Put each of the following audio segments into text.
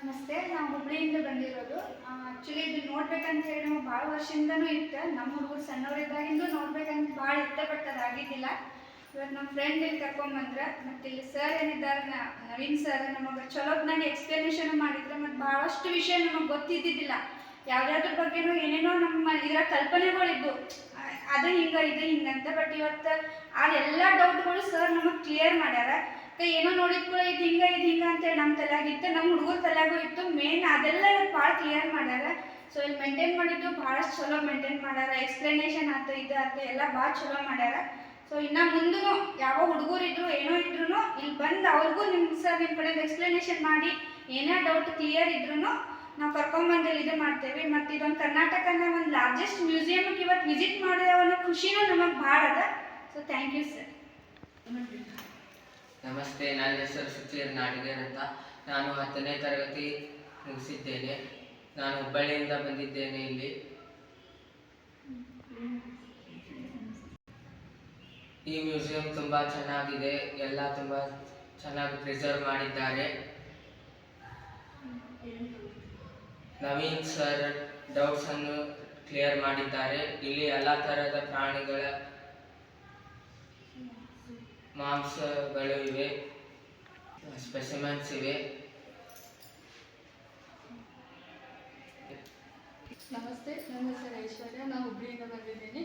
ನಮಸ್ತೆ, ನಾವು ಹುಬ್ಳಿಯಿಂದ ಬಂದಿರೋದು. ಆ್ಯಕ್ಚುಲಿ ಇದು ನೋಡ್ಬೇಕಂತ ಹೇಳಿ ನಾವು ಭಾಳ ವರ್ಷದಿಂದನೂ ಇತ್ತು. ನಮ್ಮ ಹುಡುಗರು ಸಣ್ಣವರಿದ್ದಾಗಿಂದು ನೋಡ್ಬೇಕಂತ ಭಾಳ ಇತ್ತು, ಬಟ್ ಅದು ಆಗಿದ್ದಿಲ್ಲ. ಇವತ್ತು ನಮ್ಮ ಫ್ರೆಂಡ್ ಇಲ್ಲಿ ಕರ್ಕೊಂಬಂದ್ರೆ, ಮತ್ತು ಇಲ್ಲಿ ಸರ್ ಏನಿದ್ದಾರೆ ನವೀನ್ ಸರ್ ನಮಗೆ ಚಲೋತ್ನಾಗ ಎಕ್ಸ್ಪ್ಲನೇಷನ್ ಮಾಡಿದ್ರೆ, ಮತ್ತು ಭಾಳಷ್ಟು ವಿಷಯ ನಮಗೆ ಗೊತ್ತಿದ್ದಿದ್ದಿಲ್ಲ. ಯಾವ್ದಾದ್ರ ಬಗ್ಗೆನೂ ಏನೇನೋ ನಮ್ಮ ಇದರ ಕಲ್ಪನೆಗಳಿದ್ದು, ಅದು ಹಿಂಗೆ ಇದು ಹಿಂಗಂತ. ಬಟ್ ಇವತ್ತು ಅದೆಲ್ಲ ಡೌಟ್ಗಳು ಸರ್ ನಮಗೆ ಕ್ಲಿಯರ್ ಮಾಡ್ಯಾರ. ಏನೋ ನೋಡಿದ ಕೂಡ ಇದು ಹಿಂಗೆ ಅಂತೇಳಿ ನಮ್ಮ ತಲೆಯಾಗಿತ್ತು, ನಮ್ಮ ಹುಡುಗರ ತಲೆಯಾಗೂ ಇತ್ತು. ಮೇನ್ ಅದೆಲ್ಲ ಇವತ್ತು ಭಾಳ ಕ್ಲಿಯರ್ ಮಾಡ್ಯಾರ. ಸೊ ಇಲ್ಲಿ ಮೇಂಟೈನ್ ಮಾಡಿದ್ದು ಭಾಳಷ್ಟು ಚಲೋ ಮೇಂಟೈನ್ ಮಾಡ್ಯಾರ. ಎಕ್ಸ್ಪ್ಲನೇಷನ್ ಆಯ್ತು, ಇದು ಆಯ್ತು, ಎಲ್ಲ ಭಾಳ ಚಲೋ ಮಾಡ್ಯಾರ. ಸೊ ಇನ್ನು ಮುಂದೂ ಯಾವ ಹುಡುಗರು ಇದ್ರು ಏನೋ ಇದ್ರು ಇಲ್ಲಿ ಬಂದು ಅವ್ರಿಗೂ ನಿಮ್ಮ ಸರ್ ನಿಮ್ಮ ಕಡೆಯಿಂದ ಎಕ್ಸ್ಪ್ಲನೇಷನ್ ಮಾಡಿ ಏನೇ ಡೌಟ್ ಕ್ಲಿಯರ್ ಇದ್ರೂ ನಾವು ಕರ್ಕೊಂಬಂದು ಇದು ಮಾಡ್ತೇವೆ. ಮತ್ತು ಇದೊಂದು ಕರ್ನಾಟಕನ ಒಂದು ಲಾರ್ಜೆಸ್ಟ್ ಮ್ಯೂಸಿಯಮ್ಗೆ ಇವತ್ತು ವಿಸಿಟ್ ಮಾಡೋ ಅನ್ನೋ ಖುಷಿನೂ ನಮಗೆ ಭಾಳ ಅದ. So thank you sir. ನಮಸ್ತೆ, ನನ್ನ ಹೆಸರು ಸುಚೀರ್ ನಾಡಿಗೇರ್ ಅಂತ. ನಾನು 10ನೇ ತರಗತಿ ಮುಗಿಸಿದ್ದೇನೆ. ನಾನು ಹುಬ್ಬಳ್ಳಿಯಿಂದ ಬಂದಿದ್ದೇನೆ. ಇಲ್ಲಿ ಈ ಮ್ಯೂಸಿಯಂ ತುಂಬ ಚೆನ್ನಾಗಿದೆ, ಎಲ್ಲ ತುಂಬ ಚೆನ್ನಾಗಿ ಪ್ರಿಸರ್ವ್ ಮಾಡಿದ್ದಾರೆ. ನವೀನ್ ಸರ್ ಡೌಟ್ಸ್ ಅನ್ನು ಕ್ಲಿಯರ್ ಮಾಡಿದ್ದಾರೆ. ಇಲ್ಲಿ ಎಲ್ಲ ತರಹದ ಪ್ರಾಣಿಗಳ ಮಾಂಸಗಳು ಇವೆ, ಸ್ಪೆಸಿಮೆನ್ಸ್ ಇವೆ. ನಮಸ್ತೆ, ನನ್ನ ಹೆಸರು ಐಶ್ವರ್ಯ. ನಾನು ಹುಬ್ಳಿಯಿಂದ ಬಂದಿದ್ದೀನಿ.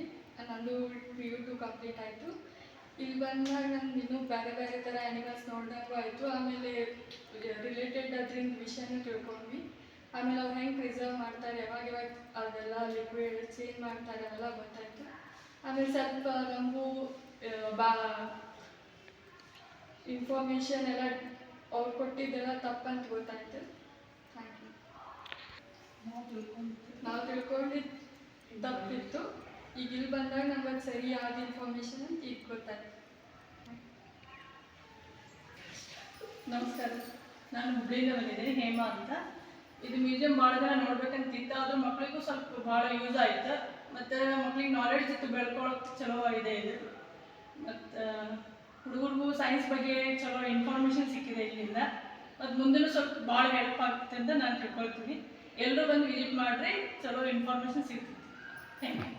ನಂದು PU 2 ಕಂಪ್ಲೀಟ್ ಆಯಿತು. ಇಲ್ಲಿ ಬಂದಾಗ ನಂದು ಇನ್ನೂ ಬೇರೆ ಬೇರೆ ಥರ ಆ್ಯನಿಮಲ್ಸ್ ನೋಡಿದಂಗೂ ಆಯಿತು. ಆಮೇಲೆ ರಿಲೇಟೆಡ್ ಅದರಿಂದ ವಿಷಯನೂ ತಿಳ್ಕೊಂಡ್ವಿ. ಆಮೇಲೆ ಅವ್ರು ಹೆಂಗೆ ಪ್ರಿಸರ್ವ್ ಮಾಡ್ತಾರೆ, ಯಾವಾಗ ಅದೆಲ್ಲ ಲಿಕ್ವಿಡ್ ಚೇಂಜ್ ಮಾಡ್ತಾರೆ ಅವೆಲ್ಲ ಗೊತ್ತಾಯಿತು. ಆಮೇಲೆ ಸ್ವಲ್ಪ ನಮಗೂ ಇನ್ಫಾರ್ಮೇಷನ್ ಎಲ್ಲ ಅವ್ರು ಕೊಟ್ಟಿದ್ದೆಲ್ಲ ತಪ್ಪಂತ ಗೊತ್ತಾಯ್ತು. Thank you. ನಾವು ತಿಳ್ಕೊಂಡಿದ್ದು ತಪ್ಪಿತ್ತು. ಈಗ ಇಲ್ಲಿ ಬಂದಾಗ ನಮ್ಗೆ ಅದು ಸರಿಯಾದ ಇನ್ಫಾರ್ಮೇಷನ್ ಅಂತ ಈಗ ಗೊತ್ತಾಯ್ತು. ನಮಸ್ಕಾರ, ನಾನು ಹುಬ್ಳಿಯಿಂದ ಬಂದಿದ್ದೀನಿ, ಹೇಮಾ ಅಂತ. ಇದು ಮ್ಯೂಸಿಯಂ ಭಾಳ ಜನ ನೋಡ್ಬೇಕಂತಿತ್ತು, ಅದು ಮಕ್ಕಳಿಗೂ ಸ್ವಲ್ಪ ಭಾಳ ಯೂಸ್ ಆಯ್ತು. ಮತ್ತು ಮಕ್ಳಿಗೆ ನಾಲೆಡ್ಜ್ ಇತ್ತು, ಬೆಳ್ಕೊಳ್ಳೋಕೆ ಚಲೋ ಆಗಿದೆ ಇದು. ಮತ್ತು ಹುಡುಗರಿಗೂ ಸೈನ್ಸ್ ಬಗ್ಗೆ ಚಲೋ ಇನ್ಫಾರ್ಮೇಷನ್ ಸಿಕ್ಕಿದೆ ಇಲ್ಲಿಂದ. ಮತ್ತು ಮುಂದೂ ಸ್ವಲ್ಪ ಭಾಳ ಹೆಲ್ಪ್ ಆಗ್ತದೆ ಅಂತ ನಾನು ತಿಳ್ಕೊಳ್ತೀನಿ. ಎಲ್ಲರೂ ಬಂದು ವಿಸಿಟ್ ಮಾಡಿರಿ, ಚಲೋ ಇನ್ಫಾರ್ಮೇಷನ್ ಸಿಗ್ತದೆ. Thank you.